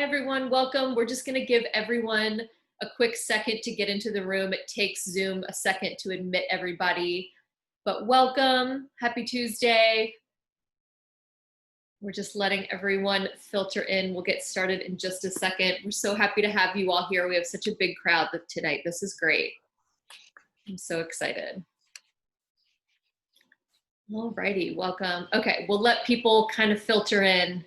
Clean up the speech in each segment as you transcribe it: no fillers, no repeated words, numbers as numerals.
Everyone, welcome. We're just going to give everyone a quick second to get into the room. It takes Zoom a second to admit everybody, but welcome. Happy Tuesday. We're just letting everyone filter in. We'll get started in just a second. We're so happy to have you all here. We have such a big crowd tonight. This is great. I'm so excited. All righty, welcome. Okay, we'll let people kind of filter in,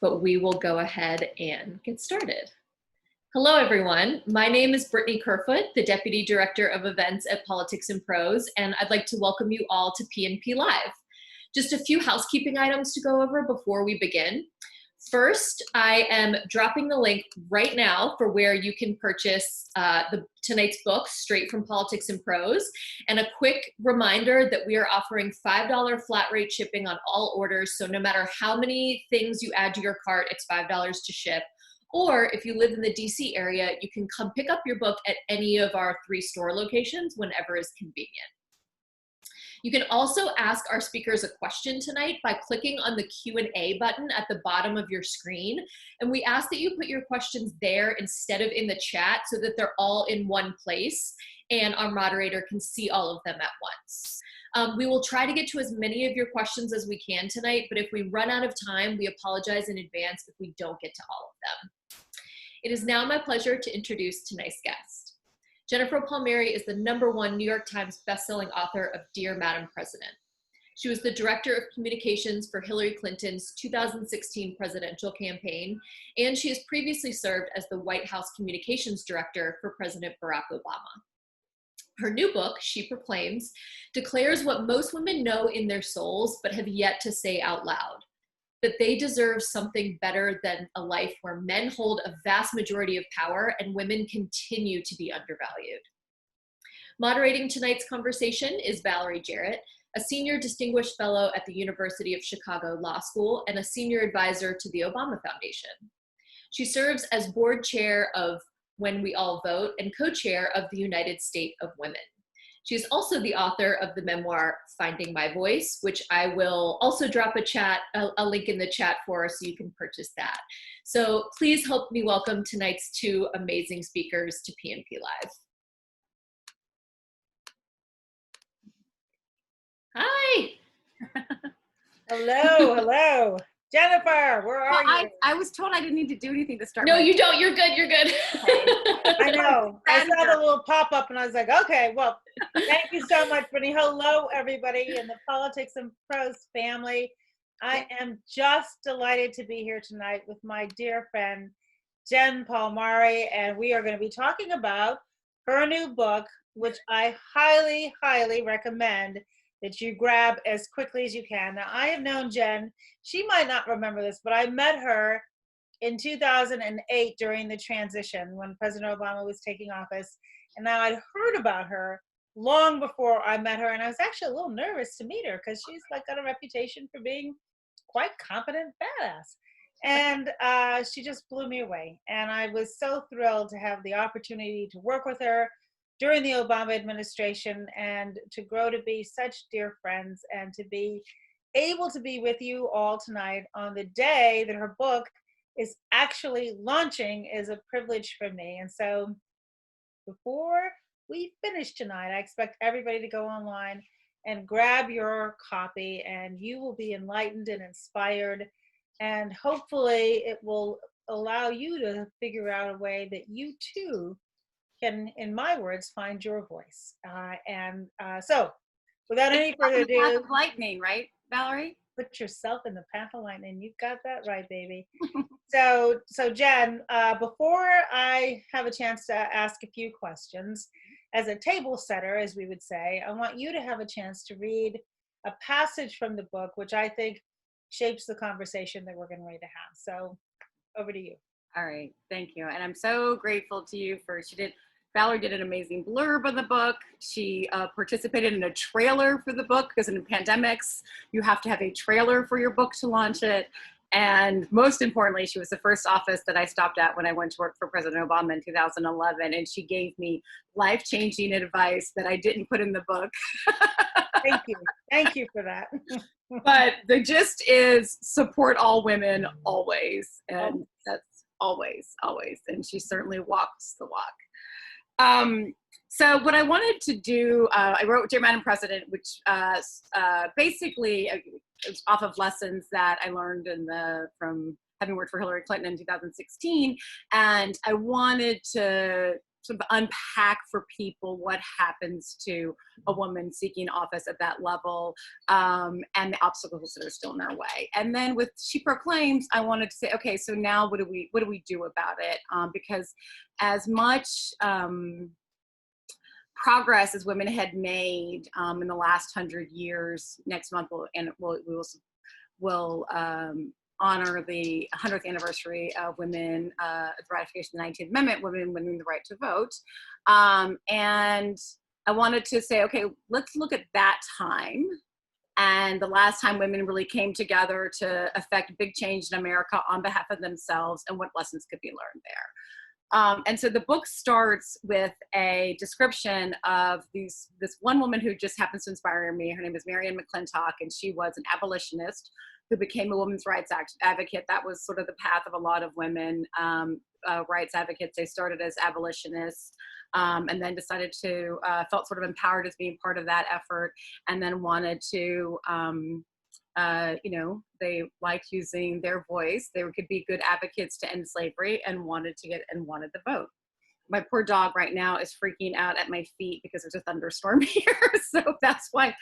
but we will go ahead and get started. Hello, everyone. My name is Brittany Kerfoot, the Deputy Director of Events at Politics and Prose, and I'd like to welcome you all to PNP Live. Just a few housekeeping items to go over before we begin. First, I am dropping the link right now for where you can purchase tonight's book, Straight from Politics and Prose. And a quick reminder that we are offering $5 flat rate shipping on all orders. So no matter how many things you add to your cart, it's $5 to ship. Or if you live in the DC area, you can come pick up your book at any of our 3 store locations whenever is convenient. You can also ask our speakers a question tonight by clicking on the Q&A button at the bottom of your screen. And we ask that you put your questions there instead of in the chat so that they're all in one place and our moderator can see all of them at once. We will try to get to as many of your questions as we can tonight, but if we run out of time, we apologize in advance if we don't get to all of them. It is now my pleasure to introduce tonight's guest. Jennifer Palmieri is the #1 New York Times bestselling author of Dear Madam President. She was the Director of Communications for Hillary Clinton's 2016 presidential campaign, and she has previously served as the White House Communications Director for President Barack Obama. Her new book, She Proclaims, declares what most women know in their souls but have yet to say out loud: that they deserve something better than a life where men hold a vast majority of power and women continue to be undervalued. Moderating tonight's conversation is Valerie Jarrett, a senior distinguished fellow at the University of Chicago Law School and a senior advisor to the Obama Foundation. She serves as board chair of When We All Vote and co-chair of the United State of Women. She is also the author of the memoir, Finding My Voice, which I will also drop a link in the chat for so you can purchase that. So please help me welcome tonight's 2 amazing speakers to PNP Live. Hi. Hello, hello. Jennifer, where are you? I was told I didn't need to do anything to start. No, you don't. You're good. You're good. I know. I saw the little pop-up and I was like, okay, well, thank you so much, Brittany. Hello, everybody in the Politics and Prose family. I am just delighted to be here tonight with my dear friend, Jen Palmieri, and we are going to be talking about her new book, which I highly, highly recommend that you grab as quickly as you can. Now, I have known Jen. She might not remember this, but I met her in 2008 during the transition when President Obama was taking office. And now I'd heard about her long before I met her. And I was actually a little nervous to meet her because she's like got a reputation for being quite competent badass. And she just blew me away. And I was so thrilled to have the opportunity to work with her during the Obama administration and to grow to be such dear friends and to be able to be with you all tonight on the day that her book is actually launching is a privilege for me. And so before we finish tonight, I expect everybody to go online and grab your copy, and you will be enlightened and inspired. And hopefully it will allow you to figure out a way that you too can, in my words, find your voice. So without any further ado, Path of lightning, right, Valerie? Put yourself in the path of lightning. You've got that right, baby. So Jen, before I have a chance to ask a few questions, as a table setter, as we would say, I want you to have a chance to read a passage from the book, which I think shapes the conversation that we're getting ready to have. So over to you. All right, thank you. And I'm so grateful to you for, Valerie did an amazing blurb on the book. She participated in a trailer for the book because in pandemics, you have to have a trailer for your book to launch it. And most importantly, she was the first office that I stopped at when I went to work for President Obama in 2011. And she gave me life-changing advice that I didn't put in the book. Thank you. Thank you for that. But the gist is support all women always. And that's always, always. And she certainly walks the walk. So what I wanted to do, I wrote Dear Madam President, which basically was off of lessons that I learned from having worked for Hillary Clinton in 2016. And I wanted to sort of unpack for people what happens to a woman seeking office at that level, and the obstacles that are still in our way. And then with She Proclaims, I wanted to say, okay, so now what do we do about it? Because as much progress as women had made in the last 100 years, next month we'll honor the 100th anniversary of women, the ratification of the 19th Amendment, women winning the right to vote. And I wanted to say, okay, let's look at that time. And the last time women really came together to affect big change in America on behalf of themselves, and what lessons could be learned there. And so the book starts with a description of this one woman who just happens to inspire me. Her name is Marion McClintock, and she was an abolitionist who became a women's rights advocate. That was sort of the path of a lot of women rights advocates. They started as abolitionists and then decided to, felt sort of empowered as being part of that effort, and then wanted to, they liked using their voice. They could be good advocates to end slavery and wanted the vote. My poor dog right now is freaking out at my feet because there's a thunderstorm here. So that's why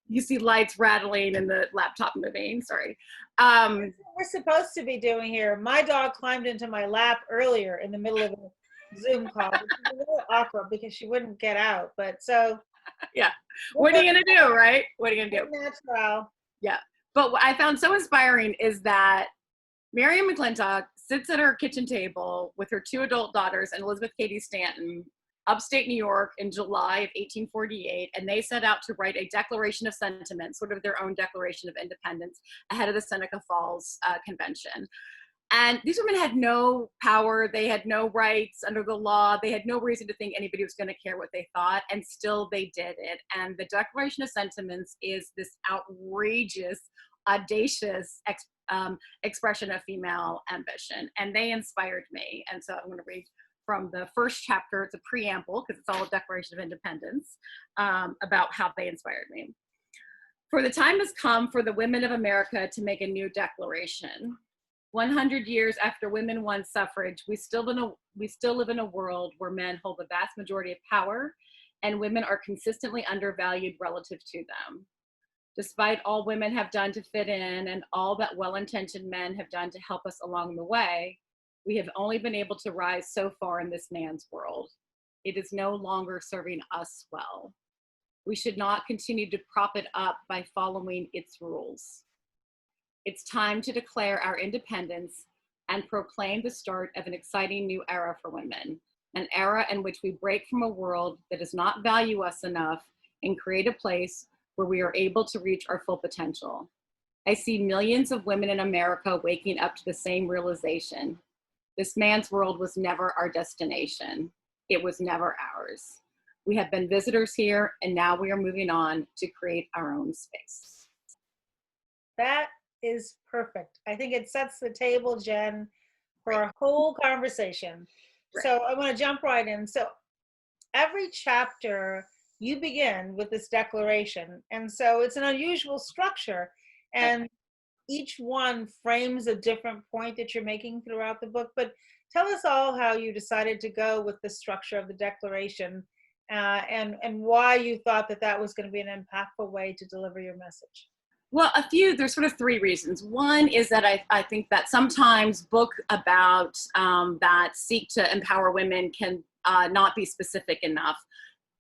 you see lights rattling and the laptop moving. Sorry. We're supposed to be doing here. My dog climbed into my lap earlier in the middle of a Zoom call, which was a little awkward because she wouldn't get out. But so. Yeah. What are you going to do, right? What are you going to do? Natural. Yeah. But what I found so inspiring is that Marion McClintock sits at her kitchen table with her two adult daughters and Elizabeth Cady Stanton, upstate New York, in July of 1848, and they set out to write a declaration of sentiments, sort of their own declaration of independence, ahead of the Seneca Falls Convention. And these women had no power, they had no rights under the law, they had no reason to think anybody was going to care what they thought, and still they did it. And the Declaration of Sentiments is this outrageous, audacious expression of female ambition, and they inspired me. And so I'm going to read from the first chapter. It's a preamble because it's all a Declaration of Independence, about how they inspired me. For the time has come for the women of America to make a new declaration. 100 years after women won suffrage, we still live in a world where men hold the vast majority of power and women are consistently undervalued relative to them. Despite all women have done to fit in and all that well-intentioned men have done to help us along the way, we have only been able to rise so far in this man's world. It is no longer serving us well. We should not continue to prop it up by following its rules. It's time to declare our independence and proclaim the start of an exciting new era for women, an era in which we break from a world that does not value us enough and create a place where we are able to reach our full potential. I see millions of women in America waking up to the same realization. This man's world was never our destination. It was never ours. We have been visitors here, and now we are moving on to create our own space. That is perfect. I think it sets the table, Jen, for our whole conversation. Right. So I want to jump right in. So every chapter you begin with this declaration. And so it's an unusual structure. And each one frames a different point that you're making throughout the book. But tell us all how you decided to go with the structure of the declaration, and why you thought that that was going to be an impactful way to deliver your message. Well, there's sort of three reasons. One is that I think that sometimes books about that seek to empower women can not be specific enough,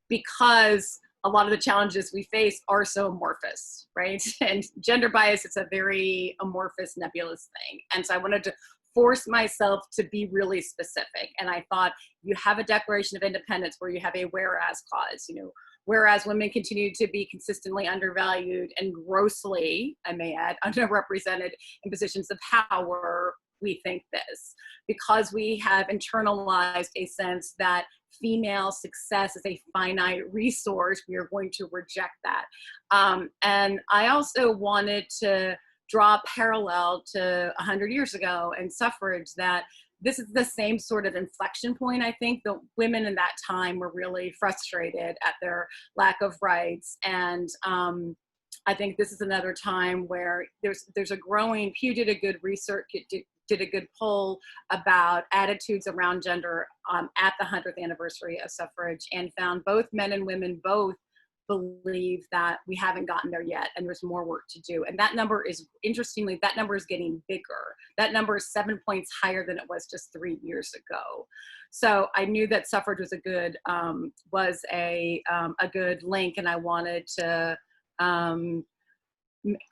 because a lot of the challenges we face are so amorphous, right? And gender bias, it's a very amorphous, nebulous thing. And so I wanted to force myself to be really specific. And I thought, you have a Declaration of Independence where you have a whereas clause, whereas women continue to be consistently undervalued and grossly, I may add, underrepresented in positions of power, we think this, because we have internalized a sense that female success is a finite resource, we are going to reject that. And I also wanted to draw a parallel to 100 years ago and suffrage, that this is the same sort of inflection point. I think the women in that time were really frustrated at their lack of rights. And I think this is another time where there's a growing, Pew did a good research, did a good poll about attitudes around gender at the 100th anniversary of suffrage, and found both men and women both believe that we haven't gotten there yet and there's more work to do. And that number is, interestingly, that number is getting bigger. That number is 7 points higher than it was just 3 years ago. So I knew that suffrage was a good link, and I wanted to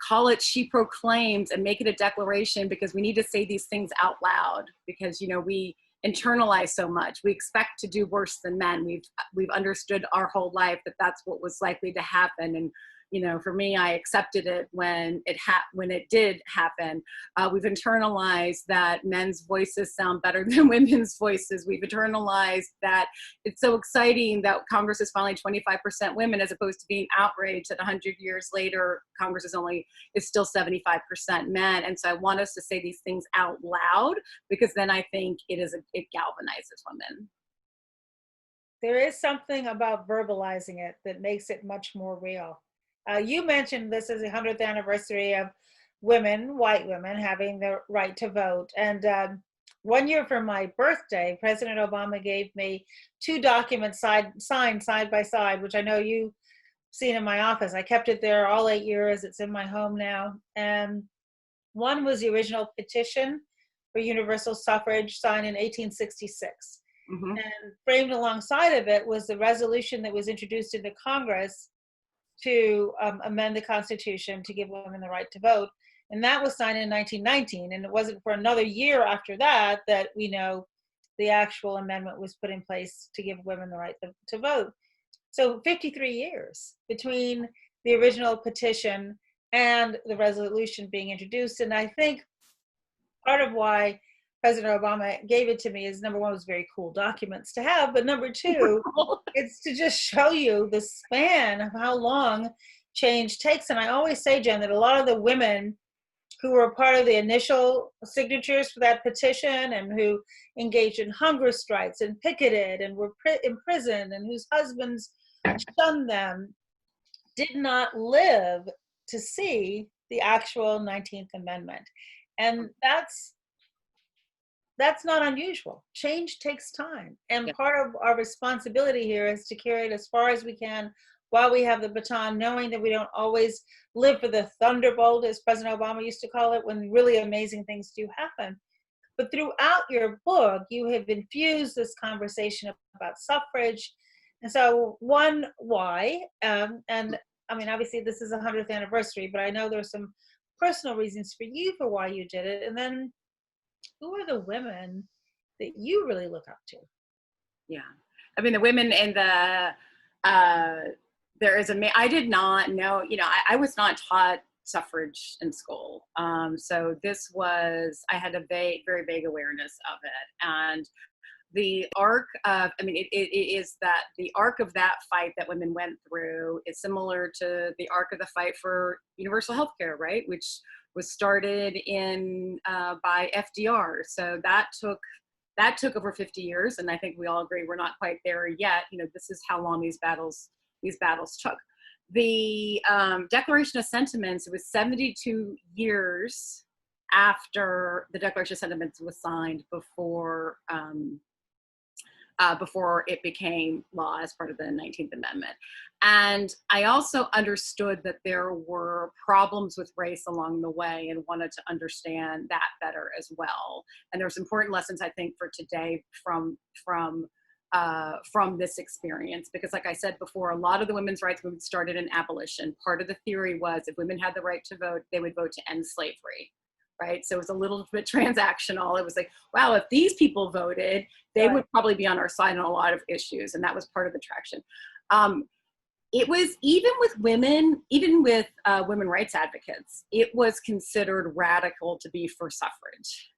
call it She Proclaims and make it a declaration, because we need to say these things out loud, because, you know, we internalize so much. We expect to do worse than men. We've understood our whole life that that's what was likely to happen. And, you know, for me, I accepted it when it did happen. We've internalized that men's voices sound better than women's voices. We've internalized that it's so exciting that Congress is finally 25% women, as opposed to being outraged that 100 years later, Congress is still 75% men. And so I want us to say these things out loud, because then I think it galvanizes women. There is something about verbalizing it that makes it much more real. You mentioned this is the 100th anniversary of women, white women, having the right to vote. And 1 year for my birthday, President Obama gave me 2 documents signed side by side, which I know you've seen in my office. I kept it there all 8 years. It's in my home now. And one was the original petition for universal suffrage, signed in 1866. Mm-hmm. And framed alongside of it was the resolution that was introduced into Congress to amend the Constitution to give women the right to vote. And that was signed in 1919. And it wasn't for another year after that that we know the actual amendment was put in place to give women the right to vote. So 53 years between the original petition and the resolution being introduced. And I think part of why President Obama gave it to me is, number one, it was very cool documents to have, but number two, it's to just show you the span of how long change takes. And I always say, Jen, that a lot of the women who were part of the initial signatures for that petition and who engaged in hunger strikes and picketed and were imprisoned and whose husbands shunned them did not live to see the actual 19th Amendment. And that's not unusual. Change takes time. And part of our responsibility here is to carry it as far as we can while we have the baton, knowing that we don't always live for the thunderbolt, as President Obama used to call it, when really amazing things do happen. But throughout your book, you have infused this conversation about suffrage. And so one, why? And I mean, obviously this is a 100th anniversary, but I know there's some personal reasons for you for why you did it. And then who are the women that you really look up to? Yeah, I mean, the women in the, I did not know, you know, I was not taught suffrage in school. So this was, I had a very vague awareness of it. And the arc of, I mean, it is that the arc of that fight that women went through is similar to the arc of the fight for universal health care, right? Which was started by FDR. So that took over 50 years. And I think we all agree we're not quite there yet. You know, this is how long these battles took. The Declaration of Sentiments, it was 72 years after the Declaration of Sentiments was signed before it became law as part of the 19th Amendment. And I also understood that there were problems with race along the way and wanted to understand that better as well. And there's important lessons, I think, for today from this experience, because like I said before, a lot of the women's rights movement started in abolition. Part of the theory was if women had the right to vote, they would vote to end slavery. Right. So it was a little bit transactional. It was like, wow, if these people voted, they would probably be on our side on a lot of issues. And that was part of the traction. It was even with women rights advocates, it was considered radical to be for suffrage.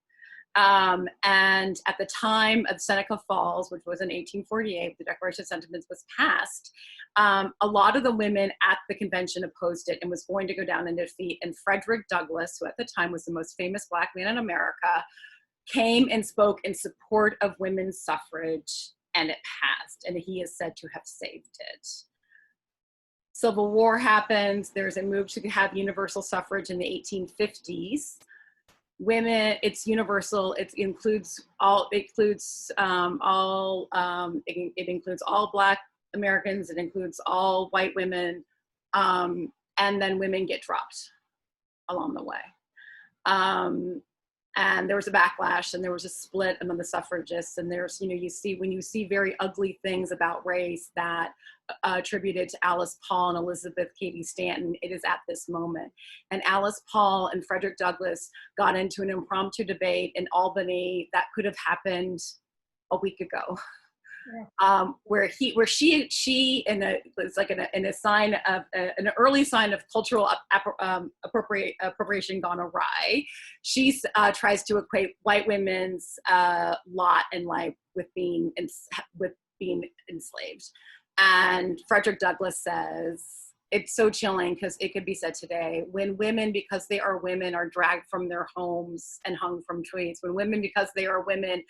And at the time of Seneca Falls, which was in 1848, the Declaration of Sentiments was passed, a lot of the women at the convention opposed it and was going to go down in defeat. And Frederick Douglass, who at the time was the most famous Black man in America, came and spoke in support of women's suffrage, and it passed. And he is said to have saved it. Civil War happens. There's a move to have universal suffrage in the 1850s. Women, it's universal. It includes all Black Americans. It includes all white women, and then women get dropped along the way. And there was a backlash, and there was a split among the suffragists. And there's, when you see very ugly things about race that attributed to Alice Paul and Elizabeth Cady Stanton, it is at this moment. And Alice Paul and Frederick Douglass got into an impromptu debate in Albany that could have happened a week ago. Where she in a sign of an early sign of cultural appropriation gone awry, she tries to equate white women's lot in life with being enslaved, and Frederick Douglass says, it's so chilling because it could be said today, when women, because they are women, are dragged from their homes and hung from trees, when women, because they are women,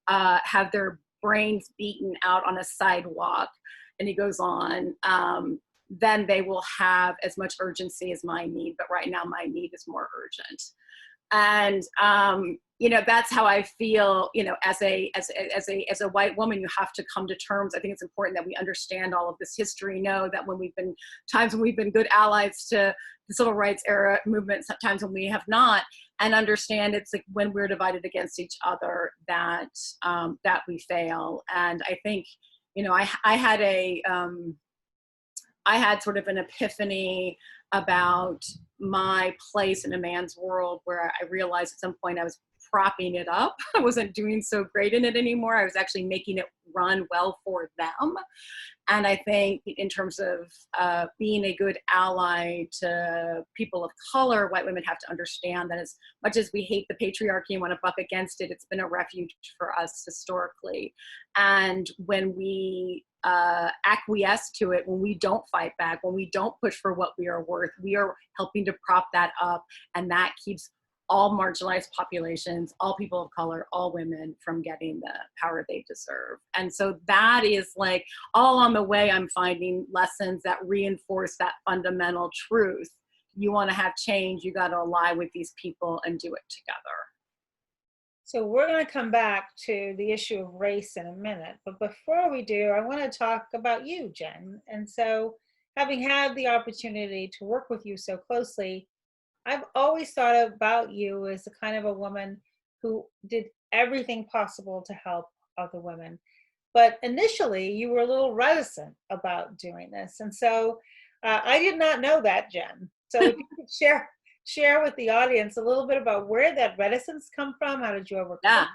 have their brains beaten out on a sidewalk, and he goes on, then they will have as much urgency as my need, but right now my need is more urgent. And that's how I feel, as a white woman. You have to come to terms. I think it's important that we understand all of this history, know that when we've been good allies to the civil rights era movement, sometimes when we have not, and understand it's like when we're divided against each other that we fail. And I think, I had sort of an epiphany about my place in a man's world, where I realized at some point I was propping it up. I wasn't doing so great in it anymore. I was actually making it run well for them. And I think in terms of being a good ally to people of color, white women have to understand that as much as we hate the patriarchy and want to buck against it, it's been a refuge for us historically. And when we acquiesce to it, when we don't fight back, when we don't push for what we are worth, we are helping to prop that up. And that keeps all marginalized populations, all people of color, all women from getting the power they deserve. And so that is like all on the way, I'm finding lessons that reinforce that fundamental truth. You want to have change, you got to ally with these people and do it together. So we're going to come back to the issue of race in a minute. But before we do, I want to talk about you, Jen. And so having had the opportunity to work with you so closely, I've always thought about you as the kind of a woman who did everything possible to help other women. But initially, you were a little reticent about doing this. And so I did not know that, Jen. So if you could share with the audience a little bit about where that reticence come from. How did you overcome it?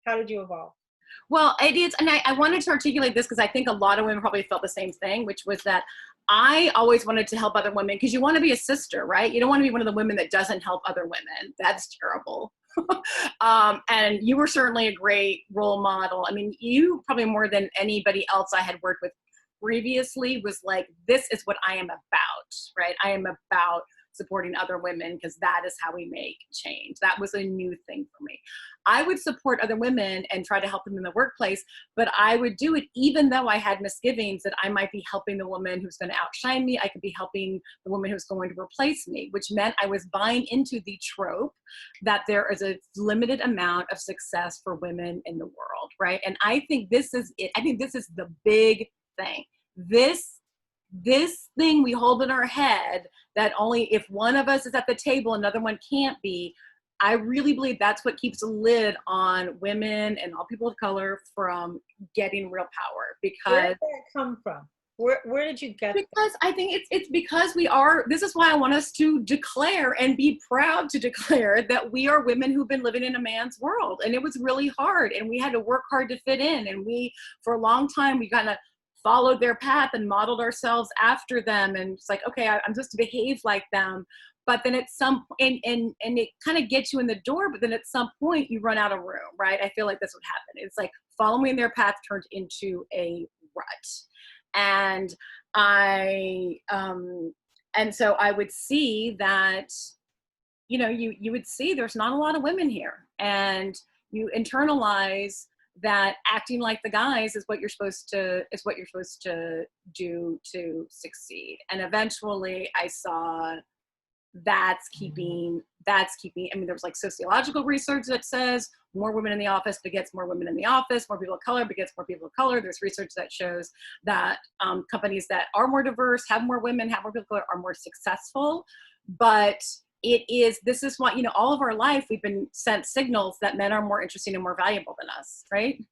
How did you evolve? Well, it is, and I wanted to articulate this because I think a lot of women probably felt the same thing, which was that I always wanted to help other women, because you want to be a sister, right? You don't want to be one of the women that doesn't help other women. That's terrible. And you were certainly a great role model. I mean, you probably more than anybody else I had worked with previously was like, this is what I am about, right? I am about supporting other women because that is how we make change. That was a new thing for me. I would support other women and try to help them in the workplace, but I would do it even though I had misgivings that I might be helping the woman who's going to outshine me. I could be helping the woman who's going to replace me, which meant I was buying into the trope that there is a limited amount of success for women in the world, right? And I think this is it. I think this is the big thing. This thing we hold in our head that only if one of us is at the table, another one can't be. I really believe that's what keeps a lid on women and all people of color from getting real power. Because where did that come from? Where did you get that? Because I think it's because we are, this is why I want us to declare and be proud to declare that we are women who've been living in a man's world. And it was really hard, and we had to work hard to fit in. And we, for a long time, we kind of followed their path and modeled ourselves after them. And it's like, okay, I'm supposed to behave like them. But then at some point, and it kind of gets you in the door, but then at some point you run out of room, right? I feel like that's what happened. It's like following their path turned into a rut. And so I would see that, you know, you would see there's not a lot of women here, and you internalize that acting like the guys is what you're supposed to do to succeed. And eventually I saw that's keeping, I mean, there's like sociological research that says more women in the office begets more women in the office, more people of color begets more people of color. There's research that shows that companies that are more diverse, have more women, have more people of color, are more successful. But this is why, you know, all of our life we've been sent signals that men are more interesting and more valuable than us, right?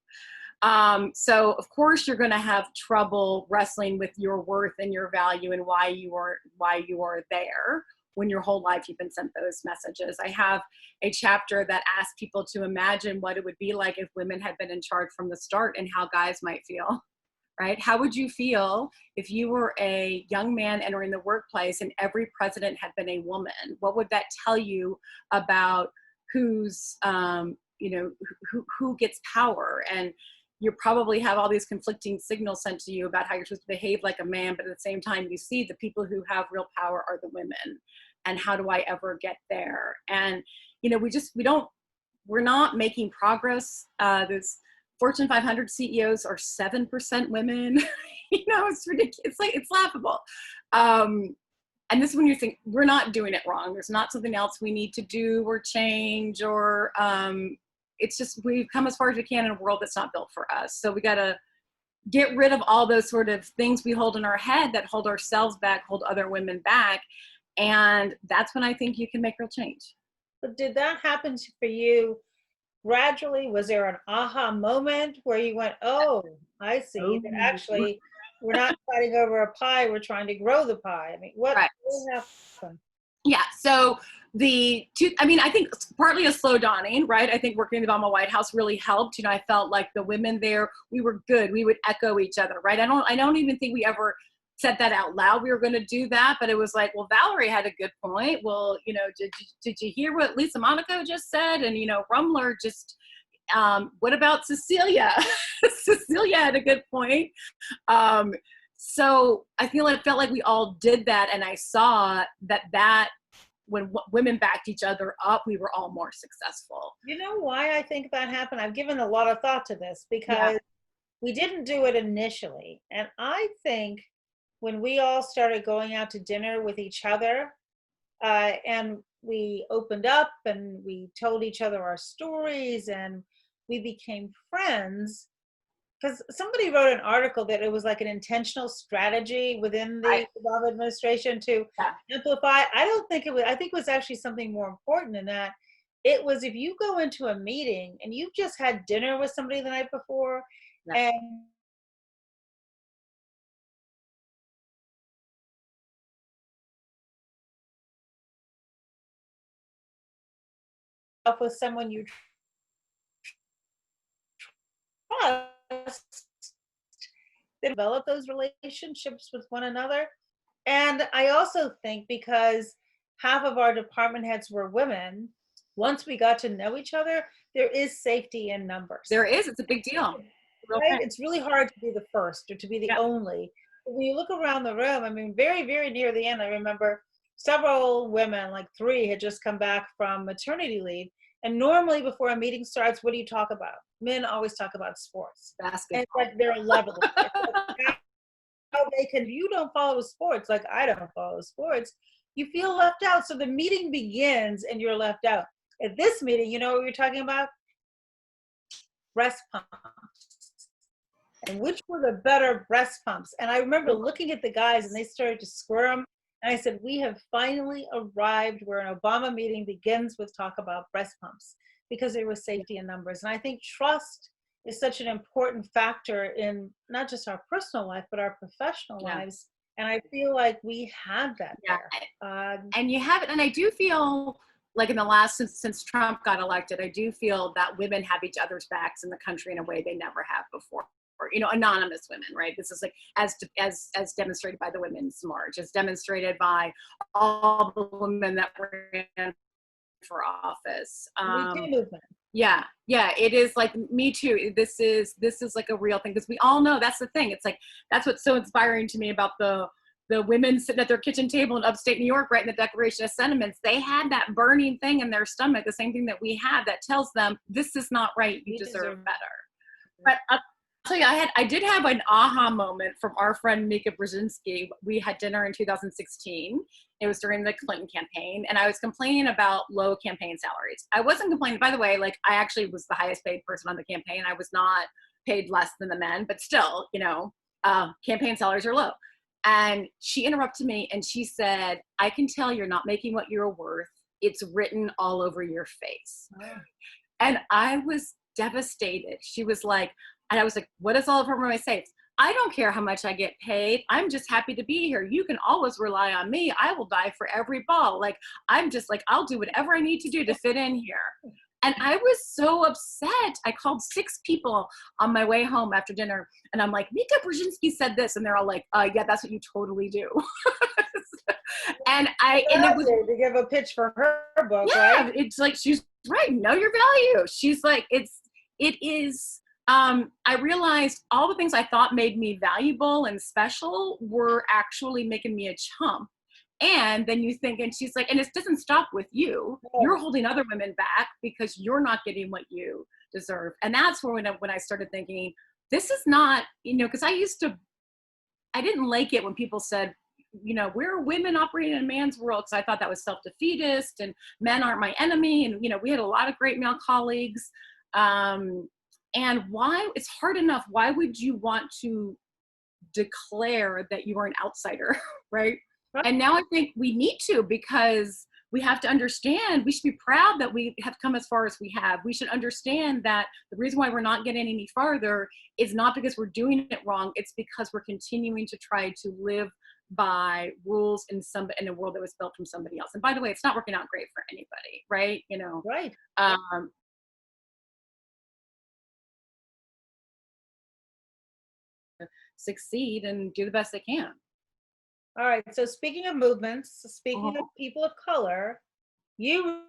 So of course you're going to have trouble wrestling with your worth and your value and why you are there, when your whole life you've been sent those messages. I have a chapter that asks people to imagine what it would be like if women had been in charge from the start and how guys might feel, right? How would you feel if you were a young man entering the workplace and every president had been a woman? What would that tell you about who's, you know, who gets power? And you probably have all these conflicting signals sent to you about how you're supposed to behave like a man, but at the same time you see the people who have real power are the women. And how do I ever get there? And, you know, we're not making progress. There's Fortune 500 CEOs are 7% women. You know, it's ridiculous. It's laughable. And this is when you think we're not doing it wrong. There's not something else we need to do or change, or it's just, we've come as far as we can in a world that's not built for us. So we got to get rid of all those sort of things we hold in our head that hold ourselves back, hold other women back. And that's when I think you can make real change. But did that happen for you gradually? Was there an aha moment where you went, oh, I see, that actually we're not fighting over a pie, we're trying to grow the pie? I mean, what happened? Yeah, so I think it's partly a slow dawning, right? I think working in the Obama White House really helped. You know, I felt like the women there, we were good. We would echo each other, right? I don't even think we ever said that out loud. We were going to do that, but it was like, well, Valerie had a good point. Well, you know, did you hear what Lisa Monaco just said? And, you know, Rumler just, what about Cecilia? Cecilia had a good point. So I felt like we all did that. And I saw that when women backed each other up, we were all more successful. You know why I think that happened? I've given a lot of thought to this because we didn't do it initially. And I think when we all started going out to dinner with each other, and we opened up and we told each other our stories and we became friends, because somebody wrote an article that it was like an intentional strategy within the Obama administration to amplify. I don't think it was. I think it was actually something more important than that. It was, if you go into a meeting and you've just had dinner with somebody the night before, and with someone you trust, they develop those relationships with one another. And I also think because half of our department heads were women, once we got to know each other, there is safety in numbers. There is. It's a big deal. Right? It's really hard to be the first or to be the only. But when you look around the room, I mean, very, very near the end, I remember several women, like 3, had just come back from maternity leave. And normally before a meeting starts, what do you talk about? Men always talk about sports. Basketball. And like there are levels. How they can, you don't follow sports, like I don't follow sports, you feel left out. So the meeting begins and you're left out. At this meeting, you know what we were talking about? Breast pumps. And which were the better breast pumps? And I remember looking at the guys and they started to squirm. And I said, we have finally arrived where an Obama meeting begins with talk about breast pumps, because there was safety in numbers. And I think trust is such an important factor in not just our personal life, but our professional lives. And I feel like we have that there. And you have it. And I do feel like in the last, since Trump got elected, I do feel that women have each other's backs in the country in a way they never have before. or, you know, anonymous women, right? This is like as demonstrated by the Women's March, as demonstrated by all the women that ran for office. Me Too movement. Yeah, it is like Me Too. This is like a real thing, because we all know that's the thing. It's like, that's what's so inspiring to me about the women sitting at their kitchen table in upstate New York writing the Declaration of Sentiments. They had that burning thing in their stomach, the same thing that we have, that tells them this is not right. You deserve better. But I'll tell you, I did have an aha moment from our friend Mika Brzezinski. We had dinner in 2016. It was during the Clinton campaign, and I was complaining about low campaign salaries. I wasn't complaining, by the way, like I actually was the highest paid person on the campaign. I was not paid less than the men, but still, you know, campaign salaries are low. And she interrupted me and she said, I can tell you're not making what you're worth. It's written all over your face. Oh. And I was devastated. She was like, and I was like, what is all over my face? I don't care how much I get paid. I'm just happy to be here. You can always rely on me. I will die for every ball. Like, I'm just like, I'll do whatever I need to do to fit in here. And I was so upset. I called 6 people on my way home after dinner. And I'm like, Mika Brzezinski said this. And they're all like, yeah, that's what you totally do. And it was to give a pitch for her book, yeah, right? It's like, she's right. Know your value. She's like, it is, I realized all the things I thought made me valuable and special were actually making me a chump. And then you think, and she's like, and it doesn't stop with you. You're holding other women back because you're not getting what you deserve. And that's when I started thinking, this is not, you know, because I didn't like it when people said, you know, we're women operating in a man's world, because I thought that was self-defeatist and men aren't my enemy. And, you know, we had a lot of great male colleagues. And why, it's hard enough. Why would you want to declare that you are an outsider, right? And now I think we need to, because we have to understand, we should be proud that we have come as far as we have. We should understand that the reason why we're not getting any farther is not because we're doing it wrong. It's because we're continuing to try to live by rules in a world that was built from somebody else. And by the way, it's not working out great for anybody, right? You know, right. Succeed and do the best they can. All right. So speaking of movements, speaking of people of color, you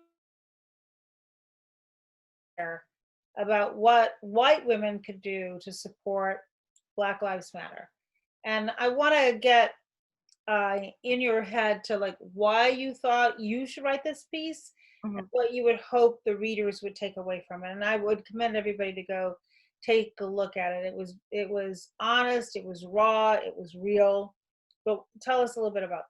about what white women could do to support Black Lives Matter. And I want to get in your head to like why you thought you should write this piece and what you would hope the readers would take away from it. And I would commend everybody to go take a look at it. It was honest, it was raw, it was real. But tell us a little bit about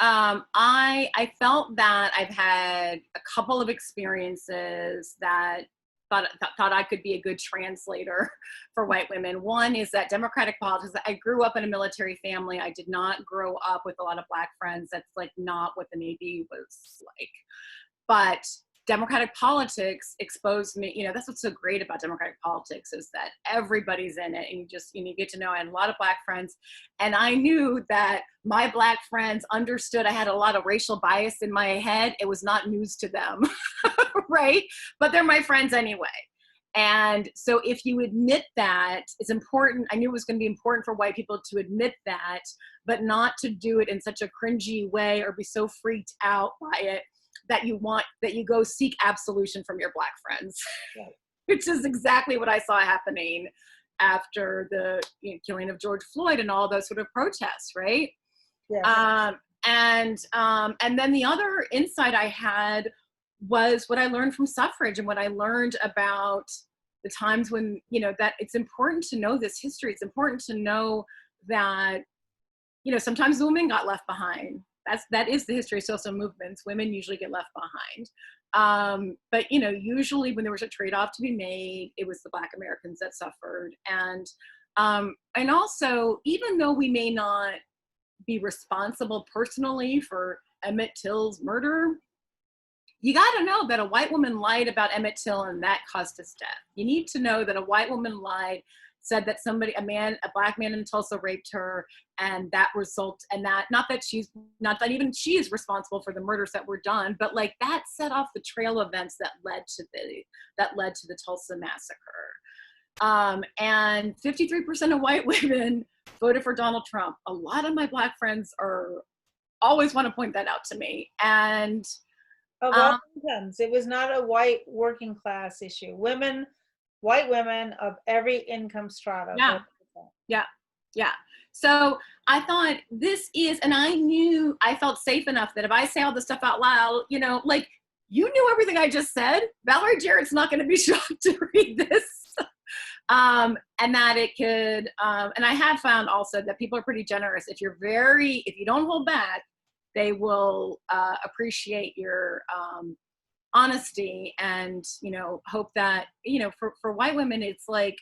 that. I felt that I've had a couple of experiences that thought I could be a good translator for white women. One is that democratic politics, I grew up in a military family. I did not grow up with a lot of Black friends. That's like not what the Navy was like. But democratic politics exposed me, you know, that's what's so great about democratic politics, is that everybody's in it, and you get to know. I had a lot of Black friends, and I knew that my Black friends understood I had a lot of racial bias in my head. It was not news to them, right? But they're my friends anyway. And so if you admit that, it's important. I knew it was going to be important for white people to admit that, but not to do it in such a cringy way or be so freaked out by it that you go seek absolution from your Black friends, right. Which is exactly what I saw happening after the killing of George Floyd and all those sort of protests, right? Yeah. And then the other insight I had was what I learned from suffrage and what I learned about the times when, you know, that it's important to know this history. It's important to know that, you know, sometimes women got left behind. That is the history of social movements. Women usually get left behind. But, you know, usually when there was a trade-off to be made, it was the Black Americans that suffered. And also, even though we may not be responsible personally for Emmett Till's murder, you got to know that a white woman lied about Emmett Till and that caused his death. You need to know that a white woman lied, said that a Black man in Tulsa raped her, and that not that even she is responsible for the murders that were done, but like that set off the trail of events that led to the Tulsa massacre. And 53% of white women voted for Donald Trump. A lot of my Black friends always want to point that out to me. And of all incomes, it was not a white working class issue. White women of every income strata. Yeah. So I thought and I felt safe enough that if I say all this stuff out loud, like, you knew everything I just said. Valerie Jarrett's not going to be shocked to read this. And that it could, and I have found also that people are pretty generous. If you don't hold back, they will appreciate your honesty, and hope that for white women, it's like,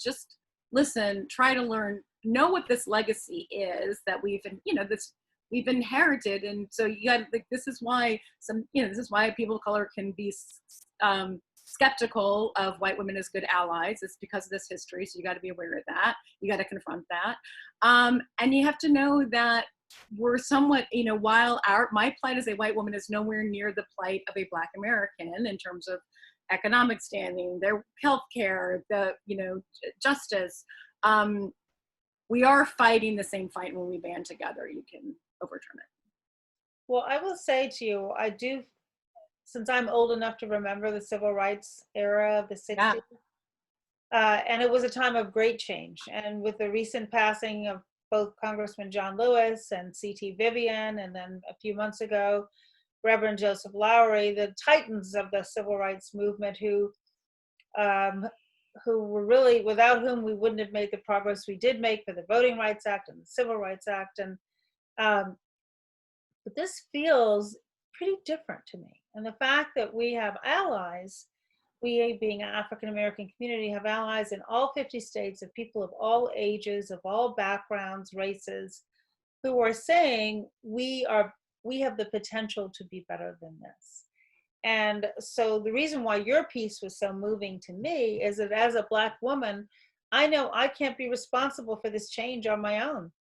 just listen, try to learn, know what this legacy is that we've inherited. And so you got, like, this is why people of color can be skeptical of white women as good allies. It's because of this history. So you got to be aware of that. You got to confront that. And you have to know that we're somewhat, while my plight as a white woman is nowhere near the plight of a Black American in terms of economic standing, their healthcare, justice. We are fighting the same fight. When we band together, you can overturn it. Well, I will say to you, I do, since I'm old enough to remember the civil rights era of the 60s, and it was a time of great change. And with the recent passing of both Congressman John Lewis and C.T. Vivian, and then a few months ago, Reverend Joseph Lowery, the titans of the civil rights movement, who were really, without whom we wouldn't have made the progress we did make for the Voting Rights Act and the Civil Rights Act. And but this feels pretty different to me. And the fact that we have allies, we being an African American community, have allies in all 50 states of people of all ages, of all backgrounds, races, who are saying we have the potential to be better than this. And so the reason why your piece was so moving to me is that as a Black woman, I know I can't be responsible for this change on my own.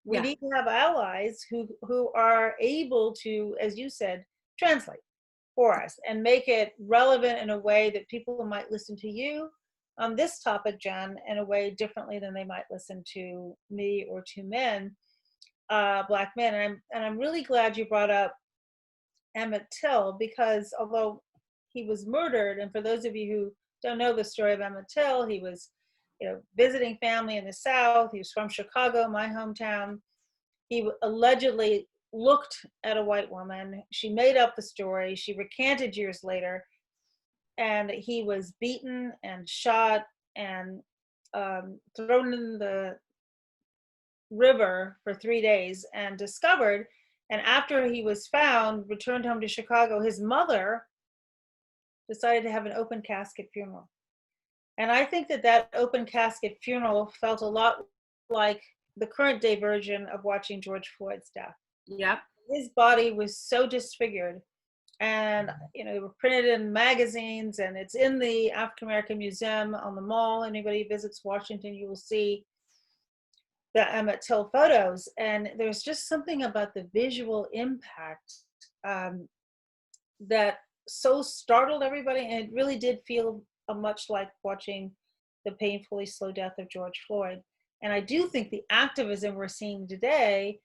We need to have allies who are able to, as you said, translate for us and make it relevant in a way that people might listen to you on this topic, Jen, in a way differently than they might listen to me or to men, Black men. And I'm really glad you brought up Emmett Till, because although he was murdered, and for those of you who don't know the story of Emmett Till, he was, visiting family in the South. He was from Chicago, my hometown. He allegedly looked at a white woman. She made up the story. She recanted years later, and he was beaten and shot and thrown in the river for 3 days and discovered. And after he was found, returned home to Chicago, his mother decided to have an open casket funeral. And I think that open casket funeral felt a lot like the current day version of watching George Floyd's death. Yep. His body was so disfigured, and they were printed in magazines, and it's in the African American Museum on the Mall. Anybody visits Washington, you will see the Emmett Till photos. And there's just something about the visual impact that so startled everybody, and it really did feel much like watching the painfully slow death of George Floyd. And I do think the activism we're seeing today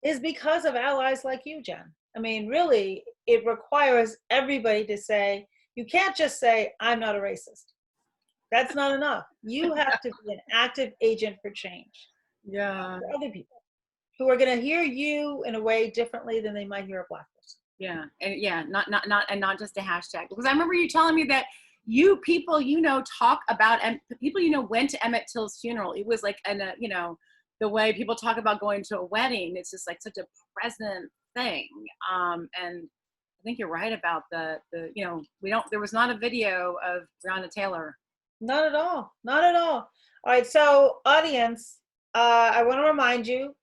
is because of allies like you, Jen. I mean, really, it requires everybody to say, you can't just say, I'm not a racist. That's not enough. You have to be an active agent for change. Yeah. For other people who are going to hear you in a way differently than they might hear a Black person. Yeah. And not just a hashtag. Because I remember you telling me that people talk about, and people went to Emmett Till's funeral. It was like, the way people talk about going to a wedding, it's just like such a present thing. And I think you're right about there was not a video of Breonna Taylor. Not at all. Not at all. All right. So audience, I want to remind you,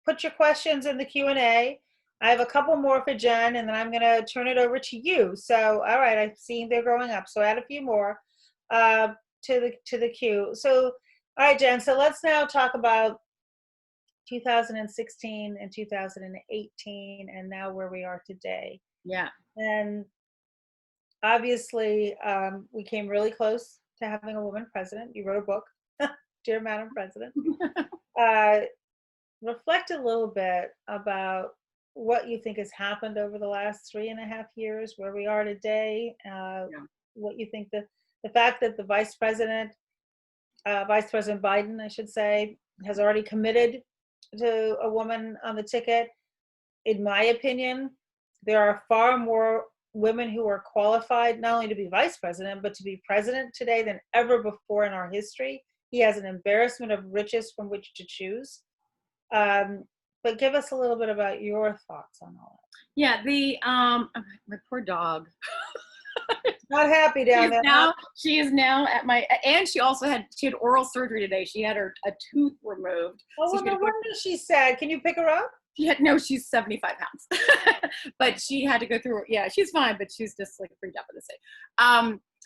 put your questions in the Q&A. I have a couple more for Jen, and then I'm going to turn it over to you. So, all right, I've seen they're growing up. So add a few more to the queue. So, all right, Jen. So let's now talk about 2016 and 2018, and now where we are today. Yeah. And obviously, we came really close to having a woman president. You wrote a book, Dear Madam President. Reflect a little bit about what you think has happened over the last 3.5 years, where we are today. What you think the fact that the Vice President Biden, I should say, has already committed to a woman on the ticket. In my opinion, there are far more women who are qualified not only to be vice president, but to be president today than ever before in our history. He has an embarrassment of riches from which to choose. But give us a little bit about your thoughts on all that. Yeah, my poor dog. Not happy down there. She is now at and she had oral surgery today. She had a tooth removed. Oh, well, no wonder she's sad. Can you pick her up? She's 75 pounds, but she had to go through. Yeah, she's fine, but she's just like freaked out by the state.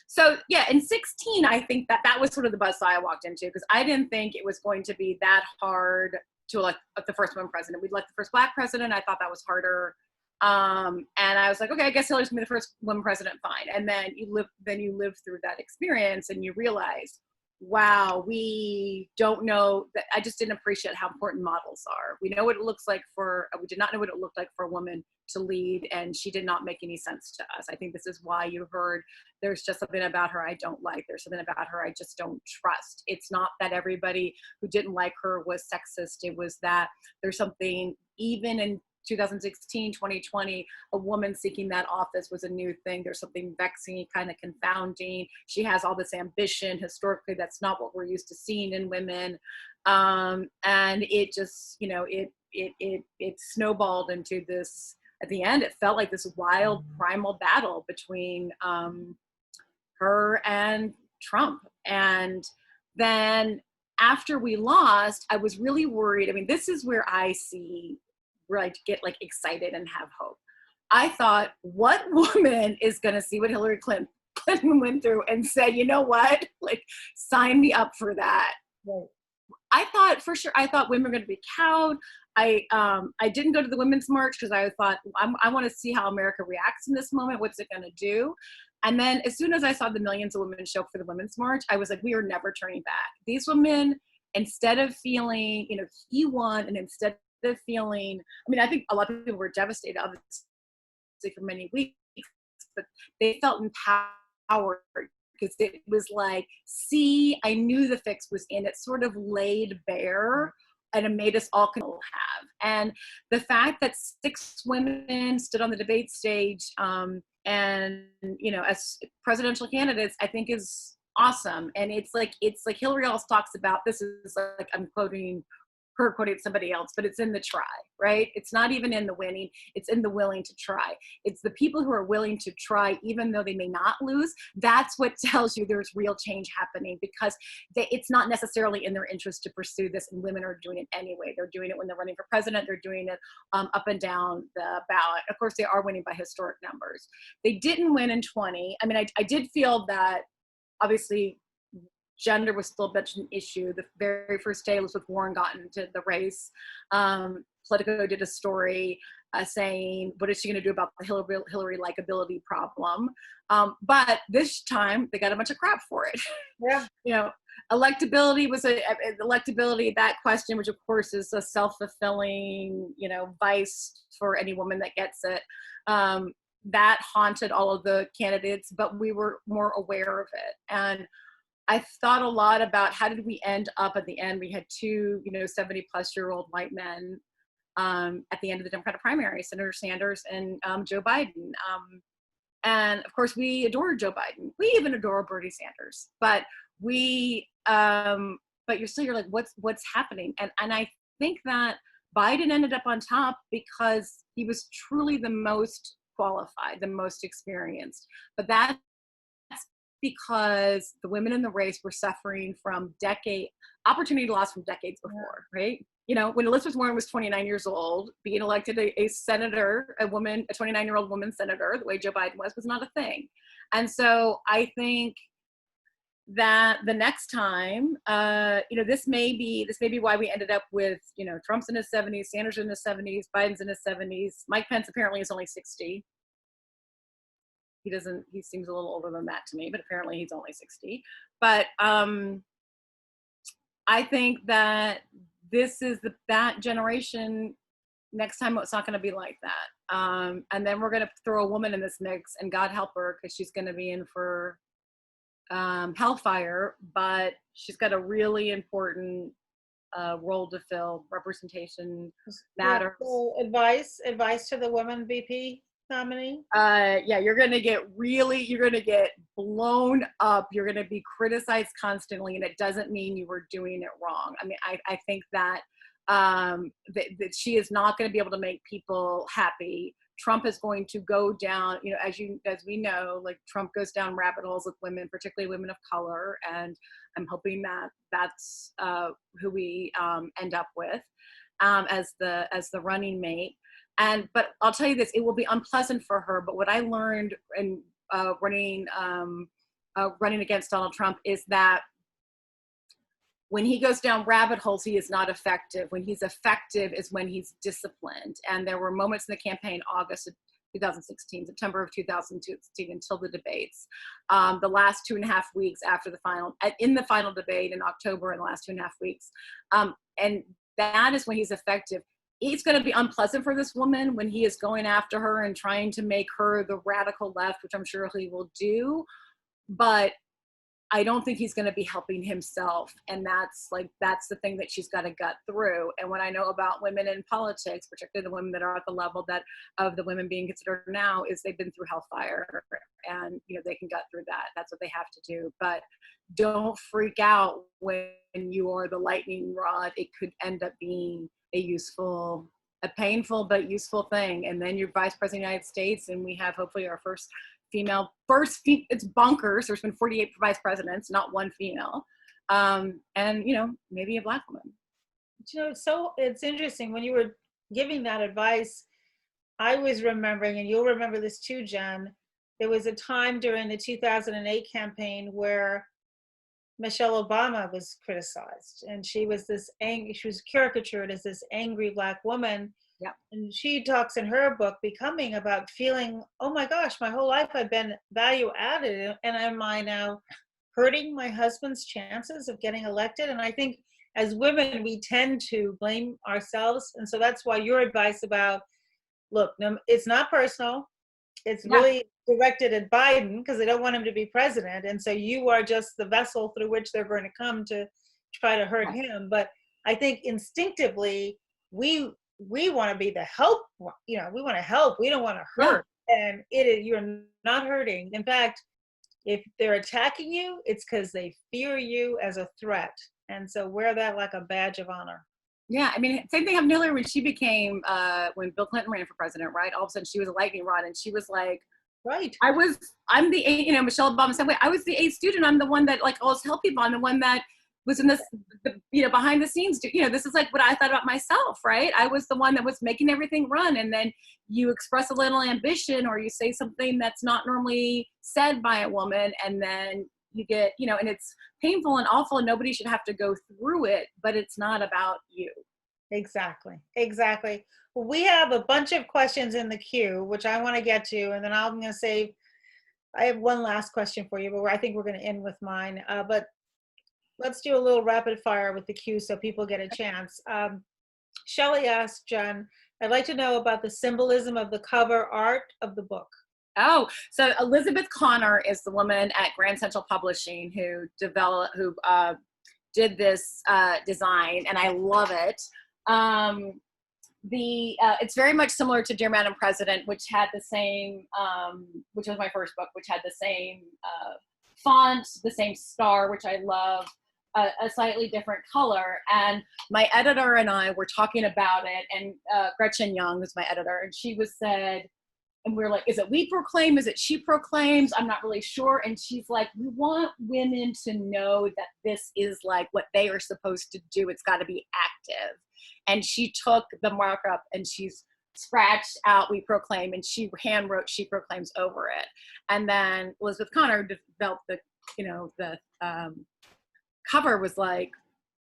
So yeah, in 2016, I think that was sort of the buzzsaw I walked into, because I didn't think it was going to be that hard to elect the first woman president. We'd elect the first Black president. I thought that was harder. And I was like, okay, I guess Hillary's gonna be the first woman president, fine. And then you live through that experience and you realize, wow, we don't know that. I just didn't appreciate how important models are. We did not know what it looked like for a woman to lead, and she did not make any sense to us. I think this is why you heard there's just something about her I don't like. There's something about her I just don't trust. It's not that everybody who didn't like her was sexist. It was that there's something, even in 2016, 2020, a woman seeking that office was a new thing. There's something vexing, kind of confounding. She has all this ambition. Historically, that's not what we're used to seeing in women. And it just, it snowballed into this. At the end, it felt like this wild primal battle between her and Trump. And then after we lost, I was really worried. I mean, this is where I get like excited and have hope. I thought, what woman is going to see what Hillary Clinton went through and say, you know what, like, sign me up for that. Right. I thought women were going to be cowed. I didn't go to the Women's March because I thought, I want to see how America reacts in this moment. What's it going to do? And then as soon as I saw the millions of women show up for the Women's March, I was like, we are never turning back. These women, instead of feeling, he won, and instead of feeling, I think a lot of people were devastated, obviously, for many weeks, but they felt empowered because it was like, see, I knew the fix was in. It sort of laid bare, and it made us all have. And the fact that 6 women stood on the debate stage and, as presidential candidates, I think is awesome. And it's like Hillary always talks about, this is like, I'm quoting somebody else, but it's in the try, right? It's not even in the winning, it's in the willing to try. It's the people who are willing to try, even though they may not lose. That's what tells you there's real change happening, because it's not necessarily in their interest to pursue this, and women are doing it anyway. They're doing it when they're running for president. They're doing it up and down the ballot. Of course, they are winning by historic numbers. They didn't win in 20. I did feel that, obviously, gender was still an issue. The very first day Elizabeth Warren got into the race, Politico did a story saying, what is she going to do about the Hillary likability problem? But this time they got a bunch of crap for it. Yeah. Electability was that question, which of course is a self-fulfilling, vice for any woman that gets it. That haunted all of the candidates, but we were more aware of it. And I thought a lot about, how did we end up at the end? We had 2, 70-plus-year-old white men at the end of the Democratic primary, Senator Sanders and Joe Biden. And of course, we adore Joe Biden. We even adore Bernie Sanders. But you're like, what's happening? And I think that Biden ended up on top because he was truly the most qualified, the most experienced. But that's because the women in the race were suffering from opportunity loss from decades before, right? When Elizabeth Warren was 29 years old, being elected a senator, a 29-year-old woman senator, the way Joe Biden was not a thing. And so I think that the next time, this may be why we ended up with, Trump's in his 70s, Sanders in his 70s, Biden's in his 70s, Mike Pence apparently is only 60. he seems a little older than that to me, but apparently he's only 60. But I think that this is that generation. Next time it's not going to be like that. And then we're going to throw a woman in this mix, and God help her, because she's going to be in for hellfire, but she's got a really important role to fill. Representation matters. Yeah, so advice to the woman VP nominee? Yeah, you're going to get blown up. You're going to be criticized constantly, and it doesn't mean you were doing it wrong. I mean, I think that that she is not going to be able to make people happy. Trump is going to go down, you know, as we know, like Trump goes down rabbit holes with women, particularly women of color, and I'm hoping that that's who we end up with as the running mate. But I'll tell you this, it will be unpleasant for her. But what I learned in running against Donald Trump is that when he goes down rabbit holes, he is not effective. When he's effective is when he's disciplined. And there were moments in the campaign, August of 2016, September of 2016, until the debates, the last 2.5 weeks after in the final debate in October, in the last 2.5 weeks. And that is when he's effective. It's going to be unpleasant for this woman when he is going after her and trying to make her the radical left, which I'm sure he will do. But I don't think he's going to be helping himself. And that's the thing that she's got to gut through. And what I know about women in politics, particularly the women that are at the level of the women being considered now, is they've been through hellfire, and, you know, they can gut through that. That's what they have to do. But don't freak out when you are the lightning rod. It could end up being a painful but useful thing. And then you're Vice President of the United States, and we have hopefully our first female, it's bonkers. There's been 48 vice presidents, not one female. And, you know, maybe a Black woman. You know, so it's interesting when you were giving that advice, I was remembering, and you'll remember this too, Jen, there was a time during the 2008 campaign where Michelle Obama was criticized, and she was caricatured as this angry Black woman. Yeah. And she talks in her book, Becoming, about feeling, oh my gosh, my whole life I've been value added, and am I now hurting my husband's chances of getting elected? And I think as women, we tend to blame ourselves. And so that's why your advice about, look, no, it's not personal. It's really directed at Biden because they don't want him to be president. And so you are just the vessel through which they're going to come to try to hurt him. But I think instinctively, we want to be the help, you know, we want to help. We don't want to hurt. And you're not hurting. In fact, if they're attacking you, it's because they fear you as a threat. And so wear that like a badge of honor. Yeah, I mean, same thing happened to Hillary when she became, when Bill Clinton ran for president, right? All of a sudden she was a lightning rod, and she was like, right. I'm the A, you know, Michelle Obama said, wait, I was the A student. I'm the one that like always helped people. I'm the one that was in this, you know, behind the scenes, you know, this is like what I thought about myself, right? I was the one that was making everything run. And then you express a little ambition, or you say something that's not normally said by a woman, and then you get, you know, and it's painful and awful, and nobody should have to go through it, but it's not about you. Exactly. Well, we have a bunch of questions in the queue, which I want to get to, and then I'm going to save, I have one last question for you, but I think we're going to end with mine. But let's do a little rapid fire with the queue so people get a chance. Shelley asked, Jen, I'd like to know about the symbolism of the cover art of the book. Oh, so Elizabeth Connor is the woman at Grand Central Publishing who did this design, and I love it. It's very much similar to Dear Madam President, which had the same, which was my first book, which had the same font, the same star, which I love, a slightly different color. And my editor and I were talking about it, and Gretchen Young, who's my editor, and she said, and we were like, is it we proclaim? Is it she proclaims? I'm not really sure. And she's like, we want women to know that this is like what they are supposed to do. It's got to be active. And she took the markup and she's scratched out we proclaim, and she hand wrote she proclaims over it. And then Elizabeth Connor developed the cover, was like,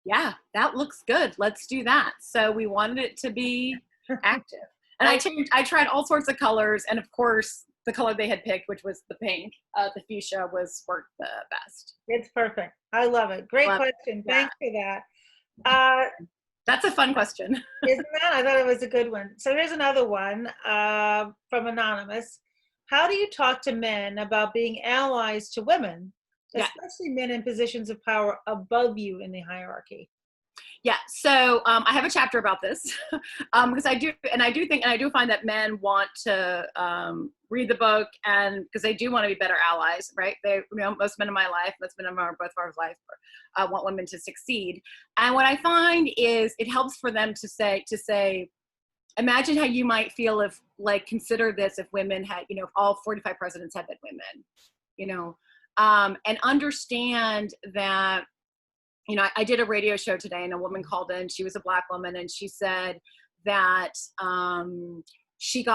yeah, that looks good. Let's do that. So we wanted it to be active. And I tried all sorts of colors, and of course, the color they had picked, which was the pink. The fuchsia worked the best. It's perfect. I love it. Great question. Thanks for that. That's a fun question. Isn't that? I thought it was a good one. So here's another one from Anonymous. How do you talk to men about being allies to women, especially men in positions of power above you in the hierarchy? Yeah, so I have a chapter about this because I do find that men want to read the book, and because they do want to be better allies, right? Most men in my life, most men in both of our life, want women to succeed. And what I find is it helps for them to say, imagine how you might feel if, like, consider this if women had, if all 45 presidents had been women, and understand that. I did a radio show today, and a woman called in. She was a Black woman, and she said that she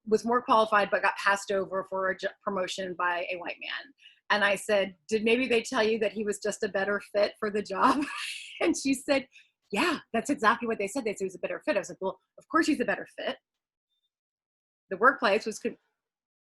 was more qualified but got passed over for a promotion by a white man. And I said, did maybe they tell you that he was just a better fit for the job? And she said, yeah, that's exactly what they said. They said he was a better fit. I was like, well, of course he's a better fit. The workplace was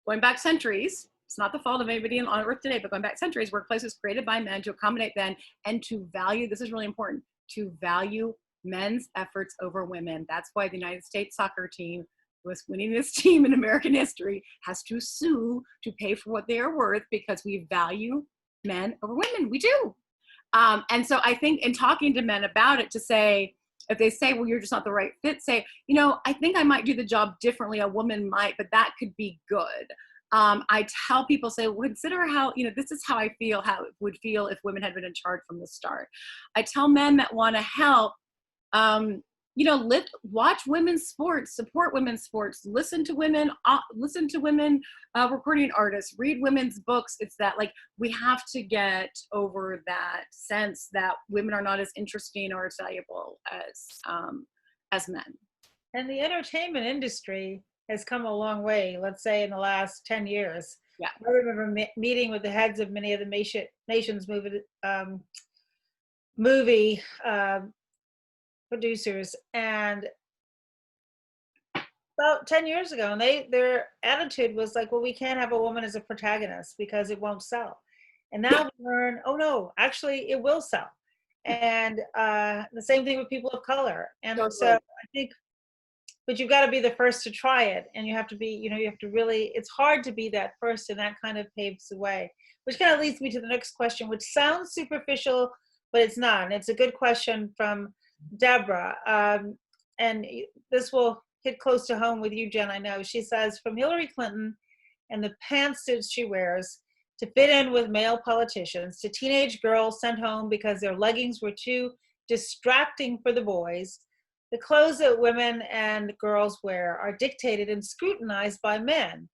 going back centuries. It's not the fault of anybody on earth today, but going back centuries, workplace was created by men to accommodate men and to value, this is really important, to value men's efforts over women. That's why the United States soccer team, who was winning this team in American history, has to sue to pay for what they are worth, because we value men over women. We do. And so I think in talking to men about it, to say, if they say, well, you're just not the right fit, say, I think I might do the job differently. A woman might, but that could be good. I tell people, say, well, consider how, this is how I feel, how it would feel if women had been in charge from the start. I tell men that want to help, watch women's sports, support women's sports, listen to women recording artists, read women's books. It's that, like, we have to get over that sense that women are not as interesting or as valuable as men. And the entertainment industry has come a long way, let's say in the last 10 years. Yeah. I remember meeting with the heads of many of the nation's movie producers, and about 10 years ago, and their attitude was like, well, we can't have a woman as a protagonist because it won't sell. And now we learn, oh no, actually it will sell. And the same thing with people of color. And so I think, but you've got to be the first to try it, and you have to be, you have to really, it's hard to be that first, and that kind of paves the way, which kind of leads me to the next question, which sounds superficial, but it's not. And it's a good question from Deborah. And this will hit close to home with you, Jen, I know. She says, from Hillary Clinton and the pantsuits she wears to fit in with male politicians, to teenage girls sent home because their leggings were too distracting for the boys, the clothes that women and girls wear are dictated and scrutinized by men.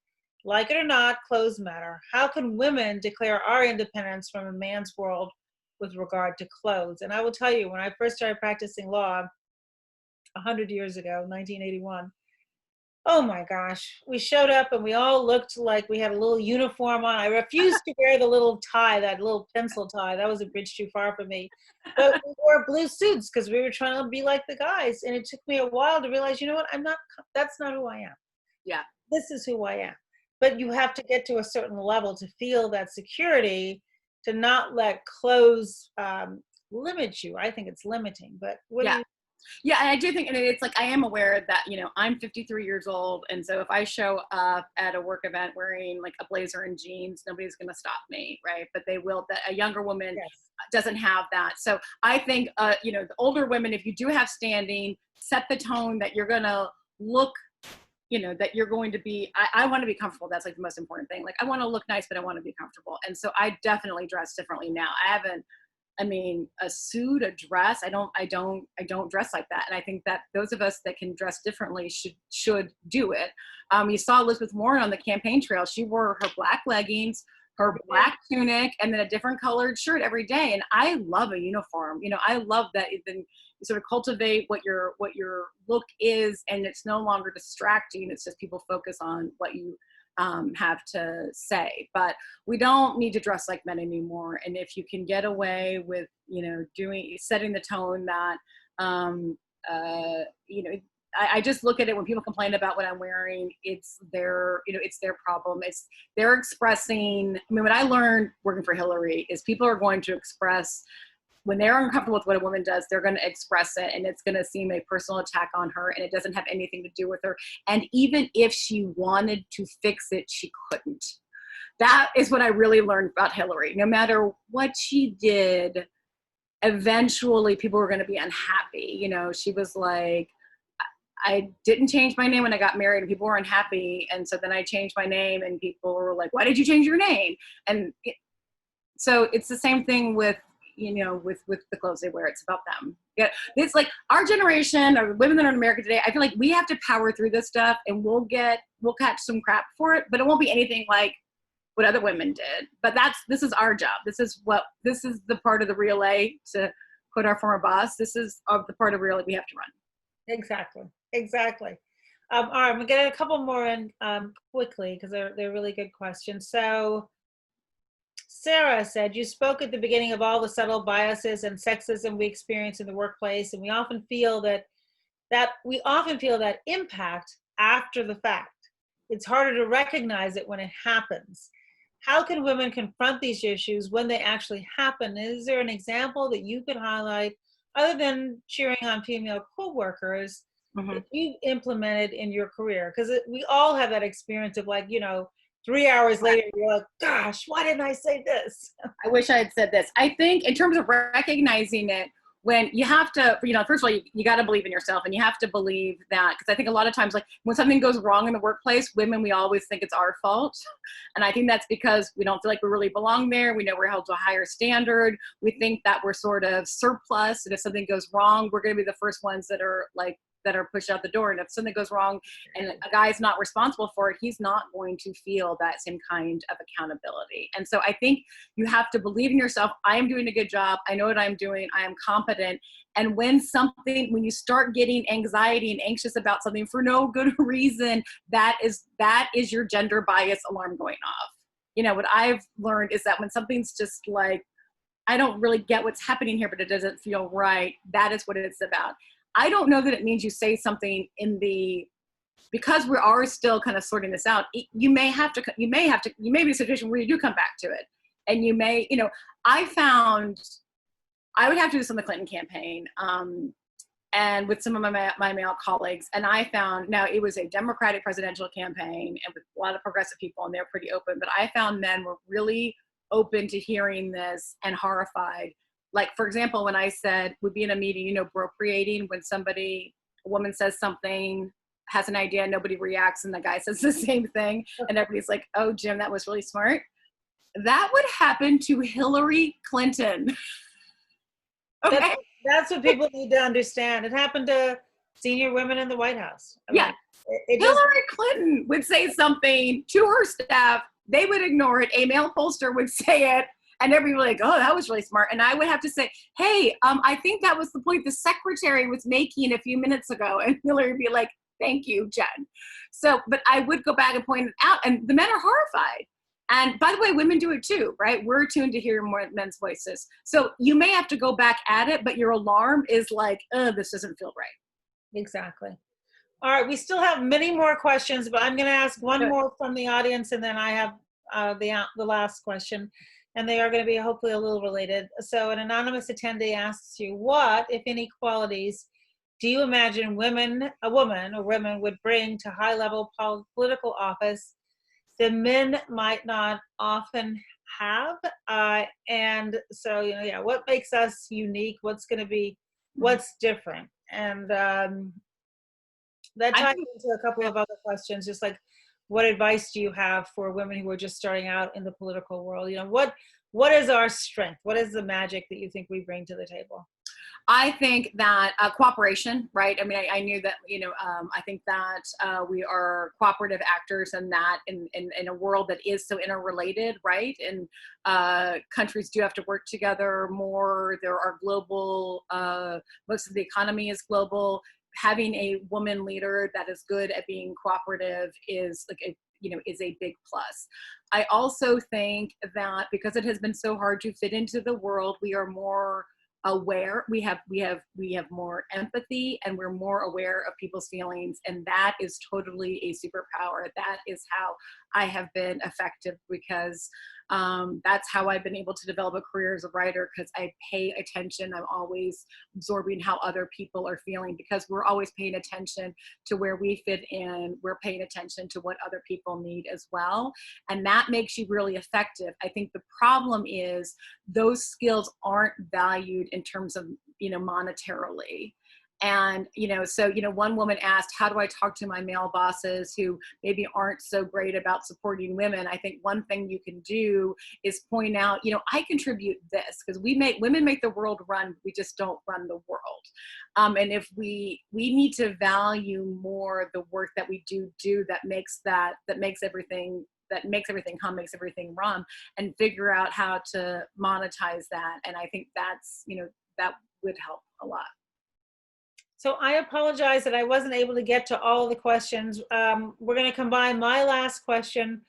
Like it or not, clothes matter. How can women declare our independence from a man's world with regard to clothes? And I will tell you, when I first started practicing law 100 years ago, 1981, oh my gosh, we showed up and we all looked like we had a little uniform on. I refused to wear the little tie, that little pencil tie. That was a bridge too far for me. But we wore blue suits because we were trying to be like the guys. And it took me a while to realize, you know what, that's not who I am. Yeah. This is who I am. But you have to get to a certain level to feel that security, to not let clothes limit you. I think it's limiting, but what do you? Yeah, and I do think, and it's like, I am aware that, I'm 53 years old. And so if I show up at a work event wearing like a blazer and jeans, nobody's going to stop me, right? But they will, that a younger woman doesn't have that. So I think, the older women, if you do have standing, set the tone that you're going to look, that you're going to be, I want to be comfortable. That's like the most important thing. Like, I want to look nice, but I want to be comfortable. And so I definitely dress differently now. A suit, a dress, I don't dress like that. And I think that those of us that can dress differently should do it. You saw Elizabeth Warren on the campaign trail. She wore her black leggings, her black tunic, and then a different colored shirt every day. And I love a uniform. I love that you sort of cultivate what your look is, and it's no longer distracting. It's just people focus on what you have to say. But we don't need to dress like men anymore. And if you can get away with, setting the tone that, I just look at it when people complain about what I'm wearing, it's their, it's their problem. They're expressing, I mean, what I learned working for Hillary is people are going to express, when they're uncomfortable with what a woman does, they're going to express it, and it's going to seem a personal attack on her, and it doesn't have anything to do with her. And even if she wanted to fix it, she couldn't. That is what I really learned about Hillary. No matter what she did, eventually people were going to be unhappy. She was like, I didn't change my name when I got married, and people were unhappy. And so then I changed my name, and people were like, why did you change your name? And so it's the same thing with, with the clothes they wear. It's about them. Yeah, it's like our generation, or women that are in America today, I feel like we have to power through this stuff, and we'll catch some crap for it, but it won't be anything like what other women did. But this is our job. This is the part of the relay, to quote our former boss. This is the part of the relay we have to run. Exactly. All right, I'm gonna get a couple more in quickly, because they're really good questions. So Sarah said, you spoke at the beginning of all the subtle biases and sexism we experience in the workplace, and we often feel that impact after the fact. It's harder to recognize it when it happens. How can women confront these issues when they actually happen? Is there an example that you could highlight, other than cheering on female co-workers, that you've implemented in your career? Because we all have that experience of, like, 3 hours later, you're like, gosh, why didn't I say this? I wish I had said this. I think in terms of recognizing it, when you have to, first of all, you got to believe in yourself, and you have to believe that, because I think a lot of times, like, when something goes wrong in the workplace, women, we always think it's our fault. And I think that's because we don't feel like we really belong there. We know we're held to a higher standard. We think that we're sort of surplus. And if something goes wrong, we're going to be the first ones that are pushed out the door. And if something goes wrong and a guy's not responsible for it, he's not going to feel that same kind of accountability. And so I think you have to believe in yourself. I am doing a good job. I know what I'm doing. I am competent. And when you start getting anxiety and anxious about something for no good reason, that is your gender bias alarm going off. What I've learned is that when something's just like, I don't really get what's happening here, but it doesn't feel right, that is what it's about. I don't know that it means you say something because we are still kind of sorting this out. You may be in a situation where you do come back to it, and you may, I would have to do this on the Clinton campaign, and with some of my male colleagues, and I found, now it was a Democratic presidential campaign and with a lot of progressive people, and they're pretty open, but I found men were really open to hearing this and horrified. Like, for example, when I said, we'd be in a meeting, appropriating, when a woman says something, has an idea, nobody reacts, and the guy says the same thing, and everybody's like, oh, Jim, that was really smart. That would happen to Hillary Clinton. Okay. That's what people need to understand. It happened to senior women in the White House. Hillary Clinton would say something to her staff, they would ignore it, a male pollster would say it, and everybody would be like, oh, that was really smart. And I would have to say, hey, I think that was the point the secretary was making a few minutes ago. And Hillary would be like, thank you, Jen. So, but I would go back and point it out, and the men are horrified. And by the way, women do it too, right? We're tuned to hear more men's voices. So you may have to go back at it, but your alarm is like, this doesn't feel right. Exactly. All right, we still have many more questions, but I'm going to ask one more from the audience, and then I have the last question. And they are going to be hopefully a little related. So an anonymous attendee asks you, what, if any, qualities do you imagine a woman or women would bring to high-level political office that men might not often have? And so, what makes us unique? What's different? And that ties into a couple of other questions, just like, what advice do you have for women who are just starting out in the political world? What is our strength? What is the magic that you think we bring to the table? I think that cooperation, right? I mean, I knew that, I think that we are cooperative actors, and that in a world that is so interrelated, right? And countries do have to work together more. There are global, most of the economy is global. Having a woman leader that is good at being cooperative is is a big plus. I also think that because it has been so hard to fit into the world, we are more aware. We have more empathy, and we're more aware of people's feelings, and that is totally a superpower. That is how I have been effective, because that's how I've been able to develop a career as a writer, because I pay attention. I'm always absorbing how other people are feeling, because we're always paying attention to where we fit in. We're paying attention to what other people need as well. And that makes you really effective. I think the problem is those skills aren't valued in terms of, monetarily. And, so, one woman asked, how do I talk to my male bosses who maybe aren't so great about supporting women? I think one thing you can do is point out, I contribute this, because women make the world run. We just don't run the world. And if we need to value more the work that we do that makes everything hum, makes everything run, and figure out how to monetize that. And I think that's, that would help a lot. So I apologize that I wasn't able to get to all of the questions. We're going to combine my last question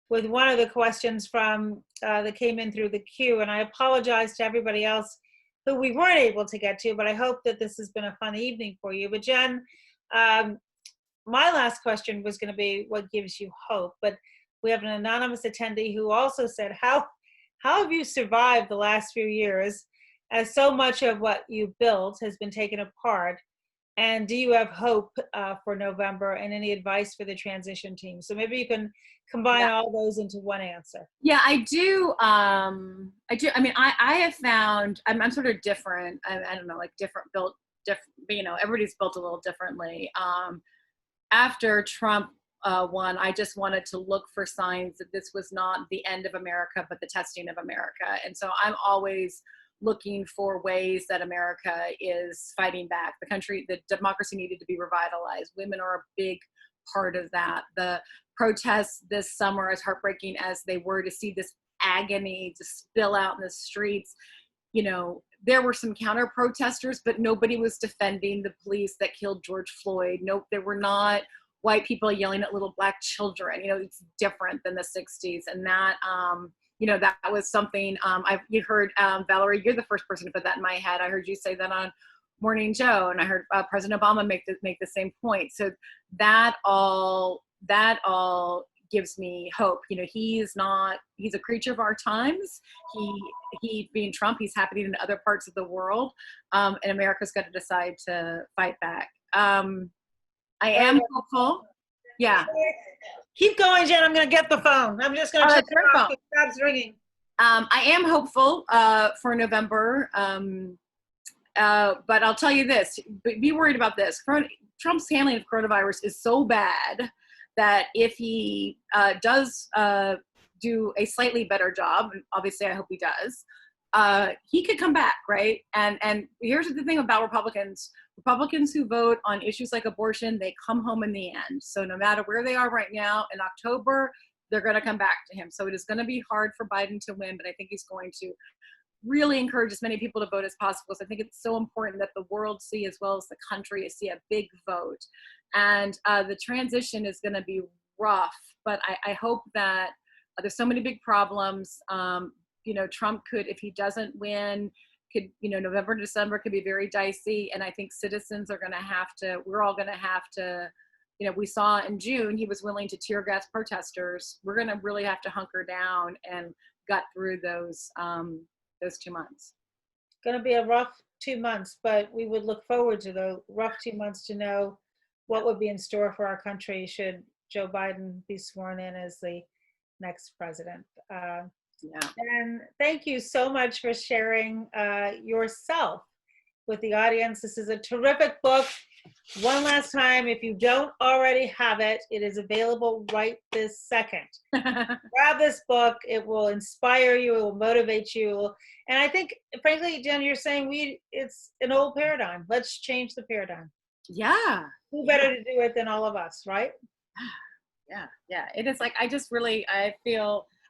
with one of the questions from that came in through the queue. And I apologize to everybody else who we weren't able to get to, but I hope that this has been a fun evening for you. But Jen, my last question was going to be, what gives you hope? But we have an anonymous attendee who also said, how have you survived the last few years as so much of what you built has been taken apart? And do you have hope for November, and any advice for the transition team? So maybe you can combine all those into one answer. Yeah, I do. I mean, I have found, I'm sort of different. I don't know, like built different, everybody's built a little differently. After Trump won, I just wanted to look for signs that this was not the end of America, but the testing of America. And so I'm always looking for ways that America is fighting back. The democracy needed to be revitalized. Women are a big part of that. The protests this summer, as heartbreaking as they were, to see this agony to spill out in the streets, there were some counter protesters, but nobody was defending the police that killed George Floyd. No, there were not white people yelling at little black children. It's different than the 60s. And that, that was something you heard, Valerie, you're the first person to put that in my head. I heard you say that on Morning Joe, and I heard President Obama make the same point. So that all gives me hope. He's a creature of our times. He being Trump, he's happening in other parts of the world. And America's got to decide to fight back. I am hopeful. Yeah. Keep going, Jen. I'm going to get the phone. I'm just going to check your phone. It's ringing. I am hopeful for November. But I'll tell you this, be worried about this. Trump's handling of coronavirus is so bad that if he does do a slightly better job, and obviously I hope he does, he could come back, right? And here's the thing about Republicans who vote on issues like abortion, they come home in the end. So no matter where they are right now, in October, they're going to come back to him. So it is going to be hard for Biden to win, but I think he's going to really encourage as many people to vote as possible. So I think it's so important that the world see, as well as the country, see a big vote. And the transition is going to be rough, but I hope that there's so many big problems. Trump could, if he doesn't win, November, December could be very dicey. And I think citizens are going to have to, we're all going to have to, we saw in June, he was willing to tear gas protesters. We're going to really have to hunker down and gut through those 2 months. Going to be a rough 2 months, but we would look forward to the rough 2 months to know what would be in store for our country should Joe Biden be sworn in as the next president. And thank you so much for sharing yourself with the audience. This is a terrific book. One last time, if you don't already have it, it is available right this second. Grab this book. It will inspire you. It will motivate you. And I think, frankly, Jen, you're saying it's an old paradigm. Let's change the paradigm. Yeah. Who better to do it than all of us, right? Yeah. It is like,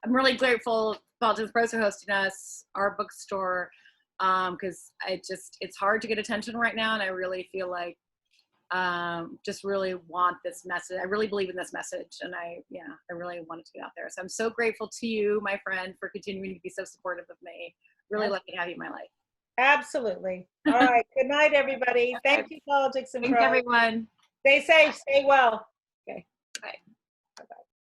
I'm really grateful Politics Pros for hosting us, our bookstore, because it's hard to get attention right now, and I really feel like just really want this message. I really believe in this message, and I really want it to get out there. So I'm so grateful to you, my friend, for continuing to be so supportive of me. Really lucky to have you in my life. Absolutely. All right. Good night, everybody. Thank you, Politics and Thanks, Prose. everyone. Stay safe. Stay well.